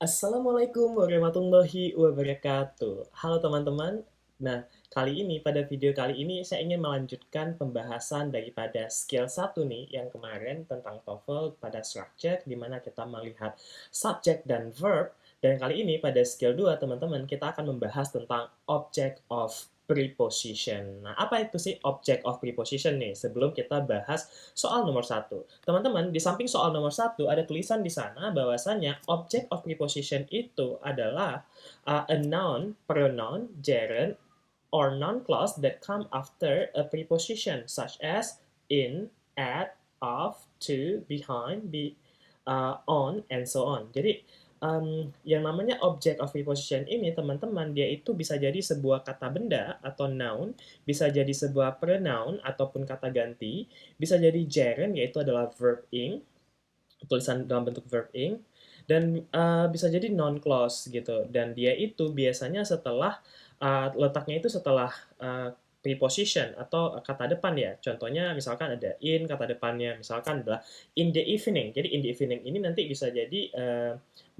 Assalamualaikum warahmatullahi wabarakatuh. Halo teman-teman. Nah, pada video kali ini saya ingin melanjutkan pembahasan daripada skill 1 nih yang kemarin tentang TOEFL pada structure di mana kita melihat subject dan verb. Dan kali ini pada skill 2 teman-teman kita akan membahas tentang object of preposition. Nah, apa itu sih object of preposition nih? Sebelum kita bahas soal nomor satu. Teman-teman, di samping soal nomor satu, ada tulisan di sana bahwasanya object of preposition itu adalah a noun, pronoun, gerund, or noun clause that come after a preposition, such as in, at, of, to, behind, on, and so on. Jadi, yang namanya object of preposition ini, teman-teman, dia itu bisa jadi sebuah kata benda atau noun, bisa jadi sebuah pronoun ataupun kata ganti, bisa jadi gerund, yaitu adalah verb ing, tulisan dalam bentuk verb ing, dan bisa jadi non clause gitu. Dan dia itu biasanya setelah letaknya itu setelah preposition atau kata depan ya. Contohnya misalkan ada in, kata depannya misalkan adalah in the evening. Jadi in the evening ini nanti bisa jadi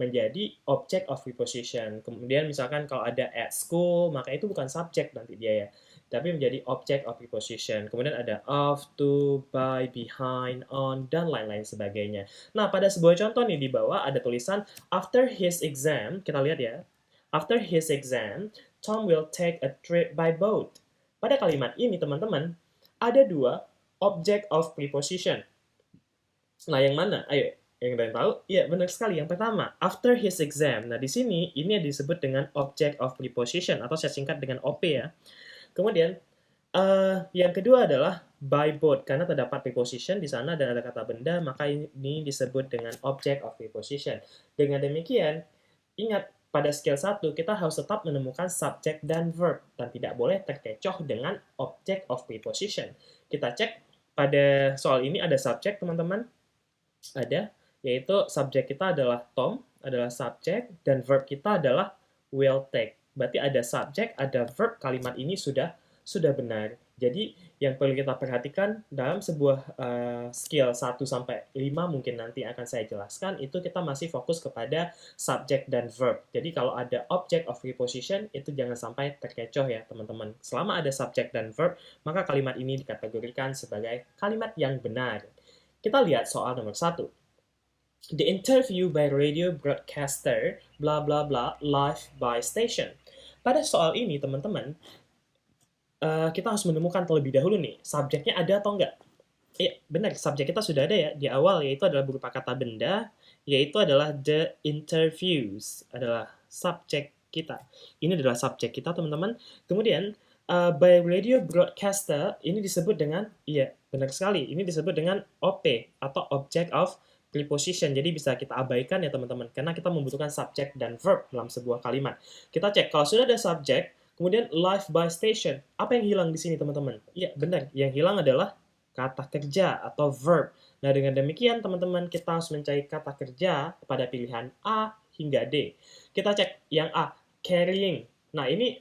menjadi object of preposition. Kemudian misalkan kalau ada at school, maka itu bukan subject nanti dia ya, tapi menjadi object of preposition. Kemudian ada of, to, by, behind, on, dan lain-lain sebagainya. Nah, pada sebuah contoh nih di bawah ada tulisan after his exam, kita lihat ya. After his exam, Tom will take a trip by boat. Pada kalimat ini, teman-teman, ada dua object of preposition. Nah, yang mana? Ayo, yang kalian tahu? Iya, benar sekali. Yang pertama, after his exam. Nah, di sini ini disebut dengan object of preposition atau saya singkat dengan OP ya. Kemudian, yang kedua adalah by boat, karena terdapat preposition di sana dan ada kata benda, maka ini disebut dengan object of preposition. Dengan demikian, ingat, pada skill 1, kita harus tetap menemukan subject dan verb, dan tidak boleh terkecoh dengan object of preposition. Kita cek pada soal ini ada subject, teman-teman. Ada, yaitu subject kita adalah Tom, adalah subject, dan verb kita adalah will take. Berarti ada subject, ada verb, kalimat ini sudah benar. Jadi yang perlu kita perhatikan dalam sebuah skill 1 sampai 5 mungkin nanti akan saya jelaskan, itu kita masih fokus kepada subject dan verb. Jadi kalau ada object of preposition itu jangan sampai terkecoh ya teman-teman. Selama ada subject dan verb, maka kalimat ini dikategorikan sebagai kalimat yang benar. Kita lihat soal nomor 1. The interview by radio broadcaster bla bla bla live by station. Pada soal ini teman-teman, kita harus menemukan terlebih dahulu nih, subjeknya ada atau enggak. Iya, benar, subjek kita sudah ada ya di awal, yaitu adalah berupa kata benda, yaitu adalah the interviews, adalah subjek kita. Ini adalah subjek kita, teman-teman. Kemudian, by radio broadcaster, ini disebut dengan, iya, benar sekali, ini disebut dengan OP, atau object of preposition. Jadi bisa kita abaikan ya, teman-teman, karena kita membutuhkan subjek dan verb dalam sebuah kalimat. Kita cek, kalau sudah ada subjek, kemudian live by station, apa yang hilang di sini, teman-teman? Iya, benar, yang hilang adalah kata kerja atau verb. Nah, dengan demikian teman-teman kita harus mencari kata kerja pada pilihan A hingga D. Kita cek yang A, carrying. Nah, ini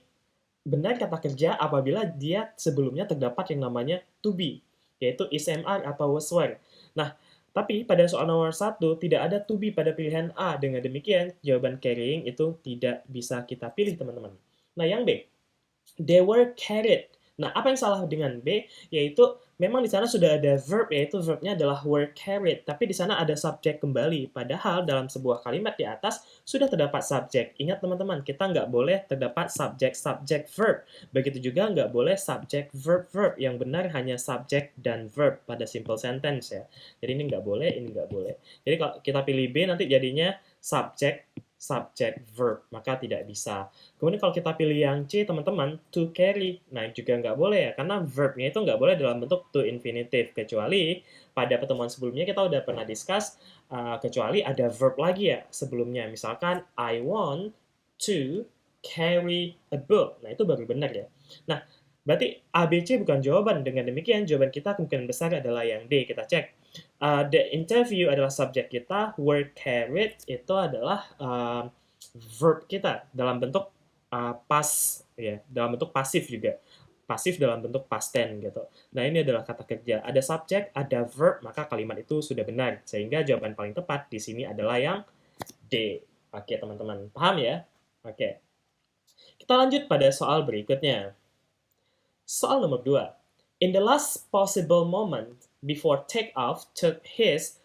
benar kata kerja apabila dia sebelumnya terdapat yang namanya to be, yaitu is/am atau was were. Nah, tapi pada soal nomor 1 tidak ada to be pada pilihan A. Dengan demikian, jawaban carrying itu tidak bisa kita pilih, teman-teman. Nah, yang B, they were carried. Nah, apa yang salah dengan B? Yaitu memang di sana sudah ada verb, yaitu verbnya adalah were carried, tapi di sana ada subjek kembali. Padahal dalam sebuah kalimat di atas sudah terdapat subjek. Ingat teman-teman, kita nggak boleh terdapat subjek verb. Begitu juga nggak boleh subjek verb. Yang benar hanya subjek dan verb pada simple sentence ya. Jadi ini nggak boleh, ini nggak boleh. Jadi kalau kita pilih B nanti jadinya subject verb, maka tidak bisa. Kemudian kalau kita pilih yang C, teman-teman, to carry, nah juga nggak boleh ya, karena verbnya itu nggak boleh dalam bentuk to infinitive, kecuali pada pertemuan sebelumnya kita udah pernah discuss, kecuali ada verb lagi ya sebelumnya, misalkan I want to carry a book, nah itu baru benar ya. Nah, berarti A, B, C bukan jawaban, dengan demikian jawaban kita kemungkinan besar adalah yang D, kita cek. The interview adalah subjek kita, were carried itu adalah verb kita dalam bentuk past ya, dalam bentuk pasif juga. Pasif dalam bentuk past tense gitu. Nah, ini adalah kata kerja. Ada subjek, ada verb, maka kalimat itu sudah benar. Sehingga jawaban paling tepat di sini adalah yang D. Oke, teman-teman. Paham ya? Oke. Kita lanjut pada soal berikutnya. Soal nomor 2. In the last possible moment before takeoff took his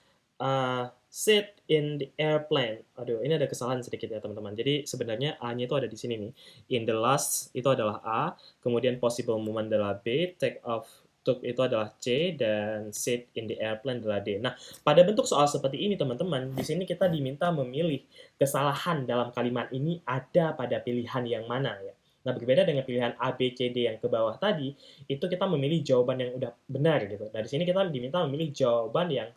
seat in the airplane. Aduh, ini ada kesalahan sedikit ya teman-teman. Jadi sebenarnya A-nya itu ada di sini nih. In the last itu adalah A, kemudian possible moment adalah B, take off took itu adalah C, dan seat in the airplane adalah D. Nah, pada bentuk soal seperti ini teman-teman, di sini kita diminta memilih kesalahan dalam kalimat ini ada pada pilihan yang mana ya. Nah, berbeda dengan pilihan A, B, C, D yang ke bawah tadi, itu kita memilih jawaban yang udah benar gitu. Nah, di sini kita diminta memilih jawaban yang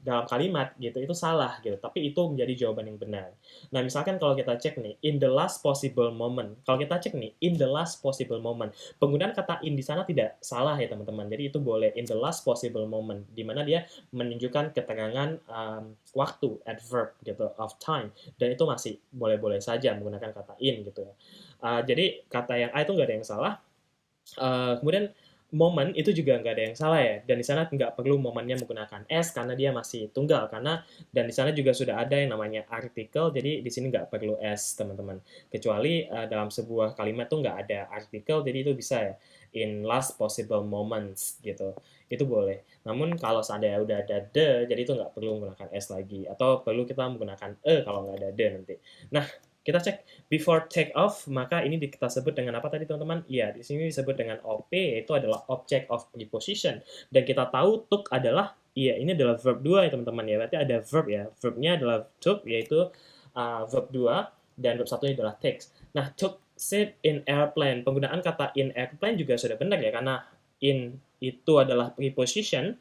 dalam kalimat gitu itu salah gitu, tapi itu menjadi jawaban yang benar. Nah, misalkan kalau kita cek nih in the last possible moment, kalau kita cek nih in the last possible moment, penggunaan kata in di sana tidak salah ya teman-teman. Jadi itu boleh in the last possible moment, di mana dia menunjukkan keterangan waktu, adverb gitu of time, dan itu masih boleh-boleh saja menggunakan kata in gitu ya. Jadi kata yang A itu nggak ada yang salah. Kemudian momen itu juga nggak ada yang salah ya, dan di sana nggak perlu momennya menggunakan s karena dia masih tunggal, karena dan di sana juga sudah ada yang namanya artikel, jadi di sini nggak perlu s teman-teman, kecuali dalam sebuah kalimat tuh nggak ada artikel, jadi itu bisa ya in last possible moments gitu, itu boleh. Namun kalau seandainya udah ada the, jadi itu nggak perlu menggunakan s lagi, atau perlu kita menggunakan kalau nggak ada the nanti. Nah, kita cek before take off, maka ini kita sebut dengan apa tadi teman-teman? Iya, di sini disebut dengan OP, yaitu adalah object of preposition. Dan kita tahu took adalah, iya ini adalah verb 2 ya teman-teman ya, berarti ada verb ya. Verbnya adalah took, yaitu verb 2, dan verb satunya adalah takes. Nah, took sit in airplane, penggunaan kata in airplane juga sudah benar ya, karena in itu adalah preposition,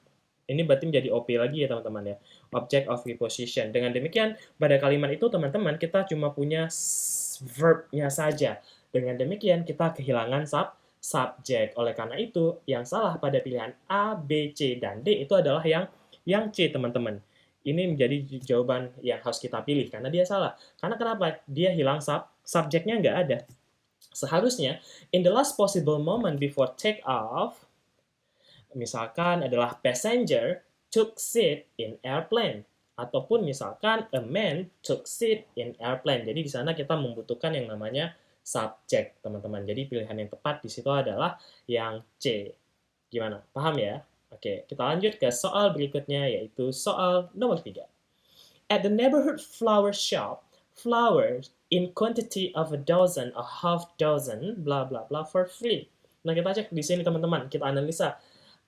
ini berarti menjadi OP lagi ya teman-teman ya, object of preposition. Dengan demikian, pada kalimat itu teman-teman kita cuma punya verb-nya saja. Dengan demikian kita kehilangan subjek. Oleh karena itu, yang salah pada pilihan A, B, C, dan D itu adalah yang C teman-teman. Ini menjadi jawaban yang harus kita pilih karena dia salah. Karena kenapa? Dia hilang subjeknya nggak ada. Seharusnya, in the last possible moment before take off, misalkan adalah passenger took seat in airplane, ataupun misalkan a man took seat in airplane. Jadi di sana kita membutuhkan yang namanya subjek, teman-teman. Jadi pilihan yang tepat di situ adalah yang C. Gimana? Paham ya? Oke, kita lanjut ke soal berikutnya, yaitu soal nomor 3. At the neighborhood flower shop, flowers in quantity of a dozen, a half dozen, bla bla bla for free. Nah, kita cek di sini teman-teman, kita analisa.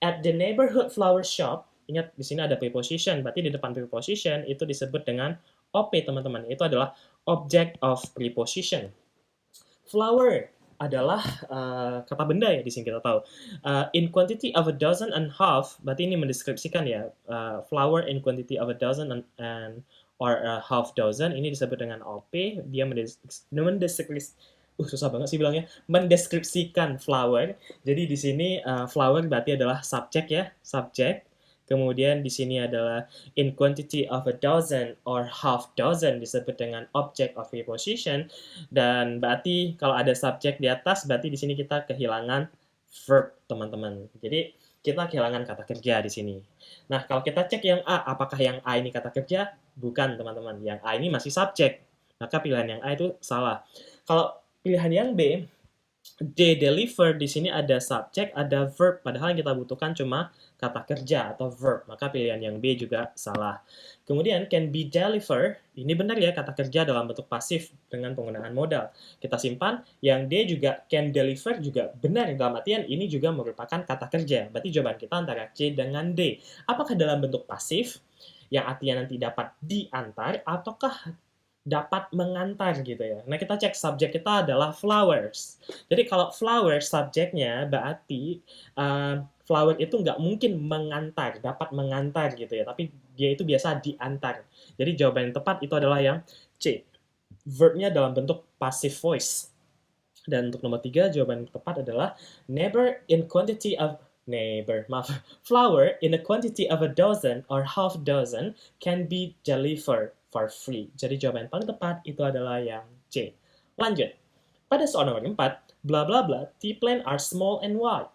At the neighborhood flower shop, ingat di sini ada preposition, berarti di depan preposition itu disebut dengan OP teman-teman. Itu adalah object of preposition. Flower adalah kata benda ya di sini kita tahu. In quantity of a dozen and half, berarti ini mendeskripsikan ya, flower in quantity of a dozen and or a half dozen, ini disebut dengan OP. Dia susah banget sih bilangnya, mendeskripsikan flower. Jadi di sini flower berarti adalah subjek ya, subjek. Kemudian di sini adalah in quantity of a dozen or half dozen disebut dengan object of preposition, dan berarti kalau ada subjek di atas berarti di sini kita kehilangan verb teman-teman. Jadi kita kehilangan kata kerja di sini. Nah, kalau kita cek yang A, apakah yang A ini kata kerja? Bukan teman-teman. Yang A ini masih subjek. Maka pilihan yang A itu salah. Kalau pilihan yang B, they deliver, di sini ada subjek, ada verb, padahal yang kita butuhkan cuma kata kerja atau verb, maka pilihan yang B juga salah. Kemudian can be deliver, ini benar ya, kata kerja dalam bentuk pasif dengan penggunaan modal. Kita simpan, yang D juga can deliver juga benar, dalam artian ini juga merupakan kata kerja. Berarti jawaban kita antara C dengan D. Apakah dalam bentuk pasif, yang artinya nanti dapat diantar, ataukah dapat mengantar gitu ya. Nah, kita cek subjek kita adalah flowers. Jadi kalau flowers subjeknya berarti flower itu nggak mungkin mengantar, dapat mengantar gitu ya, tapi dia itu biasa diantar. Jadi jawaban yang tepat itu adalah yang C. Verbnya dalam bentuk passive voice. Dan untuk nomor 3, jawaban yang tepat adalah flower in a quantity of a dozen or half dozen can be delivered for free. Jadi jawaban yang paling tepat itu adalah yang C. Lanjut. Pada soal nomor 4, bla bla bla, T-plane are small and wide.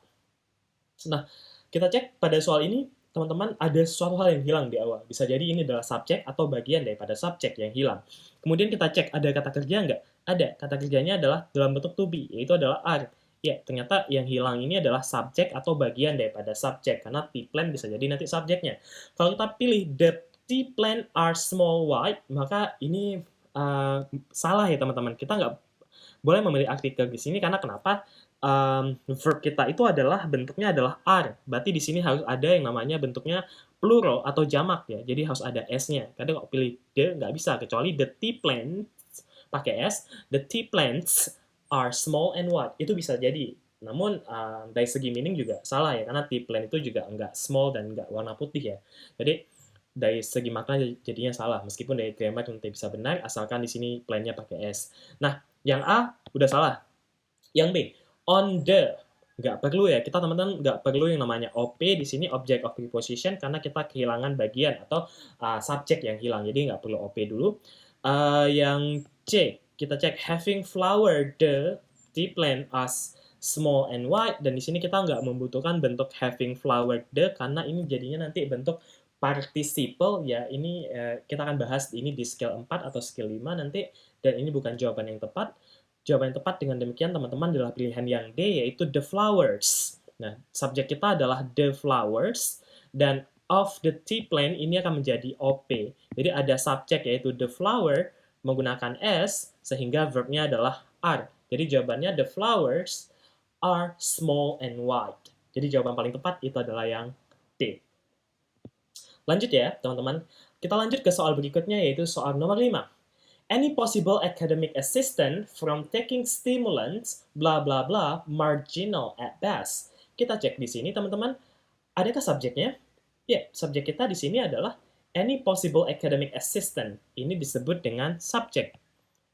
Nah, kita cek pada soal ini, teman-teman ada suatu hal yang hilang di awal. Bisa jadi ini adalah subjek atau bagian daripada subjek yang hilang. Kemudian kita cek ada kata kerja nggak? Ada. Kata kerjanya adalah dalam bentuk to be, yaitu adalah are. Ya, ternyata yang hilang ini adalah subjek atau bagian daripada subjek, karena T-plan bisa jadi nanti subjeknya. Kalau kita pilih the T-plan are small white, maka ini salah ya teman-teman. Kita nggak boleh memilih artikel di sini karena kenapa? Verb kita itu adalah bentuknya adalah are. Berarti di sini harus ada yang namanya bentuknya plural atau jamak ya. Jadi harus ada s-nya. Kadang kalau pilih the nggak bisa kecuali the tea plants pakai s. The tea plants are small and white. Itu bisa jadi. Namun dari segi meaning juga salah ya karena tea plant itu juga nggak small dan nggak warna putih ya. Jadi dari segi makna jadinya salah meskipun dari grammar nanti bisa benar asalkan di sini plantnya pakai s. Nah, yang A udah salah. Yang B, on the. Nggak perlu ya, kita teman-teman nggak perlu yang namanya OP di sini, object of preposition, karena kita kehilangan bagian atau subjek yang hilang. Jadi nggak perlu OP dulu. Yang C, kita cek having flower the plant as small and white, dan di sini kita nggak membutuhkan bentuk having flower the, karena ini jadinya nanti bentuk participle ya. Ini kita akan bahas ini di skill 4 atau skill 5 nanti, dan ini bukan jawaban yang tepat. Jawaban yang tepat dengan demikian teman-teman adalah pilihan yang D, yaitu the flowers. Nah, subjek kita adalah the flowers, dan of the tea plant ini akan menjadi OP. Jadi ada subjek yaitu the flower menggunakan S, sehingga verbnya adalah are. Jadi jawabannya the flowers are small and white. Jadi jawaban paling tepat itu adalah yang D. Lanjut ya, teman-teman. Kita lanjut ke soal berikutnya, yaitu soal nomor 5. Any possible academic assistant from taking stimulants, blah blah blah, marginal at best. Kita cek di sini, teman-teman. Adakah subjeknya? Ya, subjek kita di sini adalah any possible academic assistant. Ini disebut dengan subjek.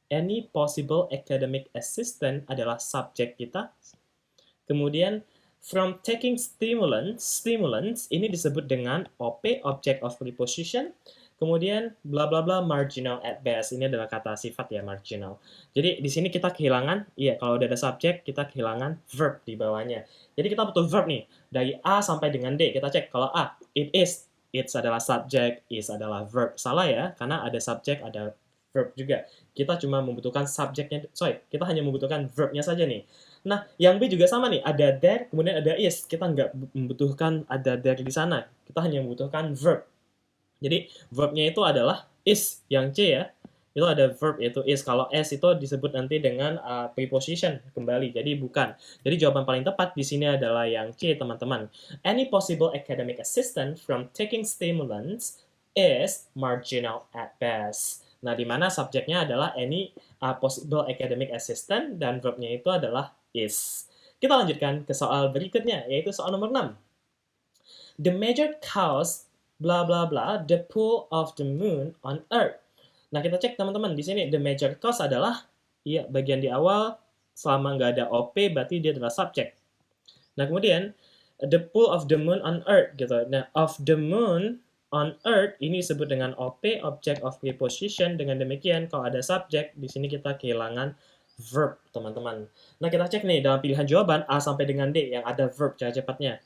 Any possible academic assistant adalah subjek kita. Kemudian, from taking stimulants ini disebut dengan OP, object of preposition. Kemudian bla bla bla marginal at best, ini adalah kata sifat ya, marginal. Jadi di sini kita kehilangan, iya kalau udah ada subjek kita kehilangan verb di bawahnya. Jadi kita butuh verb nih dari A sampai dengan D. Kita cek kalau A, it is, it's adalah subjek, is adalah verb. Salah ya, karena ada subjek ada verb juga. Kita cuma membutuhkan subjeknya, kita hanya membutuhkan verbnya saja nih. Nah, yang B juga sama nih, ada there, kemudian ada is. Kita nggak membutuhkan ada there di sana. Kita hanya membutuhkan verb. Jadi verbnya itu adalah is, yang C ya. Itu ada verb yaitu is. Kalau s itu disebut nanti dengan preposition kembali. Jadi bukan. Jadi jawaban paling tepat di sini adalah yang C, teman-teman. Any possible academic assistant from taking stimulants is marginal at best. Nah, di mana subjeknya adalah any possible academic assistant dan verbnya itu adalah is. Kita lanjutkan ke soal berikutnya, yaitu soal nomor 6. The major cause bla bla bla the pull of the moon on Earth. Nah, kita cek teman-teman di sini the major cause adalah ya bagian di awal, selama nggak ada OP berarti dia adalah subjek. Nah, kemudian the pull of the moon on Earth gitu. Nah, of the moon on Earth ini disebut dengan OP, object of preposition. Dengan demikian kalau ada subjek di sini kita kehilangan verb, teman-teman. Nah, kita cek nih dalam pilihan jawaban A sampai dengan D yang ada verb, cara cepatnya.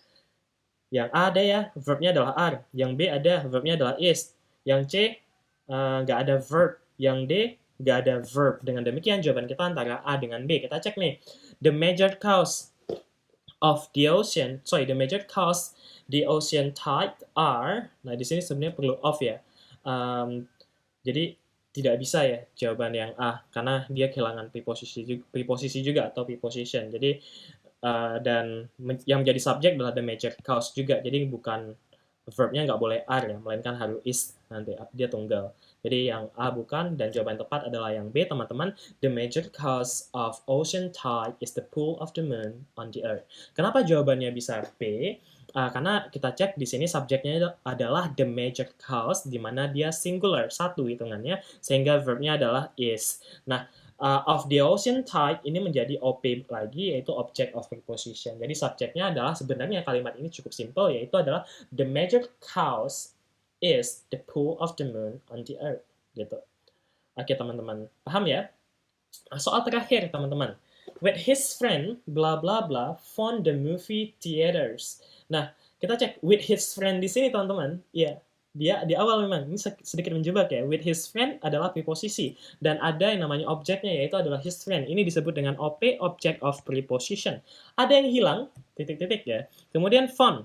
Yang A ada ya, verbnya adalah are. Yang B ada, verbnya adalah is. Yang C nggak ada verb. Yang D nggak ada verb. Dengan demikian jawaban kita antara A dengan B. Kita cek nih. The major cause of the ocean, the major cause the ocean tide are, nah di sini sebenarnya perlu of ya. Jadi tidak bisa ya jawaban yang A, karena dia kehilangan preposisi juga atau preposition. Jadi dan yang menjadi subjek adalah the major cause juga. Jadi bukan verbnya nggak boleh are ya, melainkan harus is, nanti dia tunggal. Jadi yang A bukan, dan jawaban tepat adalah yang B, teman-teman. The major cause of ocean tide is the pull of the moon on the earth. Kenapa jawabannya bisa B? Karena kita cek di sini subjeknya adalah the major cause, di mana dia singular, satu hitungannya, sehingga verbnya adalah is. Nah, of the ocean tide ini menjadi OP lagi, yaitu object of preposition. Jadi subjeknya adalah, sebenarnya kalimat ini cukup simple, yaitu adalah the major cause is the pull of the moon on the earth. Gitu. Oke, teman-teman. Paham ya? Soal terakhir, teman-teman. With his friend, blah blah blah, found the movie theaters. Nah, Kita cek with his friend di sini teman-teman. Iya, dia di awal memang ini sedikit menjebak ya. With his friend adalah preposisi dan ada yang namanya objeknya yaitu adalah his friend. Ini disebut dengan OP, object of preposition. Ada yang hilang, titik-titik ya. Kemudian found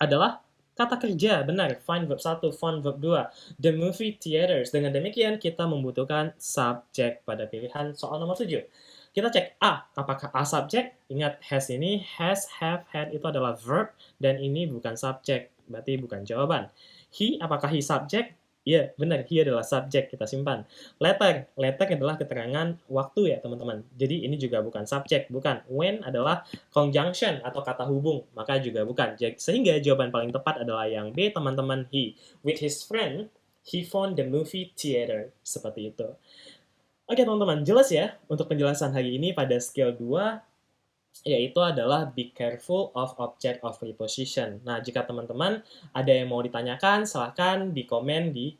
adalah kata kerja, benar. Find verb 1, found verb 2. The movie theaters. Dengan demikian kita membutuhkan subjek pada pilihan soal nomor 7. Kita cek A, apakah A subjek? Ingat, has ini, has, have, had itu adalah verb, dan ini bukan subjek, berarti bukan jawaban. He, apakah he subjek? Iya, benar, he adalah subjek, kita simpan. Letter, letter adalah keterangan waktu ya teman-teman. Jadi ini juga bukan subjek, bukan. When adalah conjunction atau kata hubung, maka juga bukan. Sehingga jawaban paling tepat adalah yang B, teman-teman, he. With his friend, he found the movie theater. Seperti itu. Oke teman-teman, jelas ya untuk penjelasan hari ini pada skill 2, yaitu adalah be careful of object of preposition. Nah, jika teman-teman ada yang mau ditanyakan, silahkan di komen di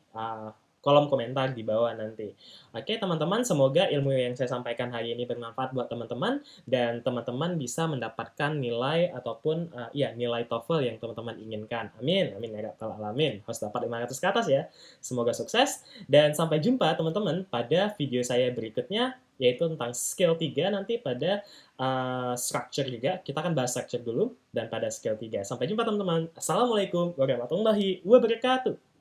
kolom komentar di bawah nanti. Oke teman-teman, semoga ilmu yang saya sampaikan hari ini bermanfaat buat teman-teman, dan teman-teman bisa mendapatkan nilai ataupun nilai TOEFL yang teman-teman inginkan. Amin, amin ya rabbal alamin. Harus dapat 500 ke atas ya. Semoga sukses, dan sampai jumpa teman-teman pada video saya berikutnya, yaitu tentang skill 3 nanti pada structure juga. Kita akan bahas structure dulu, dan pada skill 3. Sampai jumpa teman-teman. Assalamualaikum warahmatullahi wabarakatuh.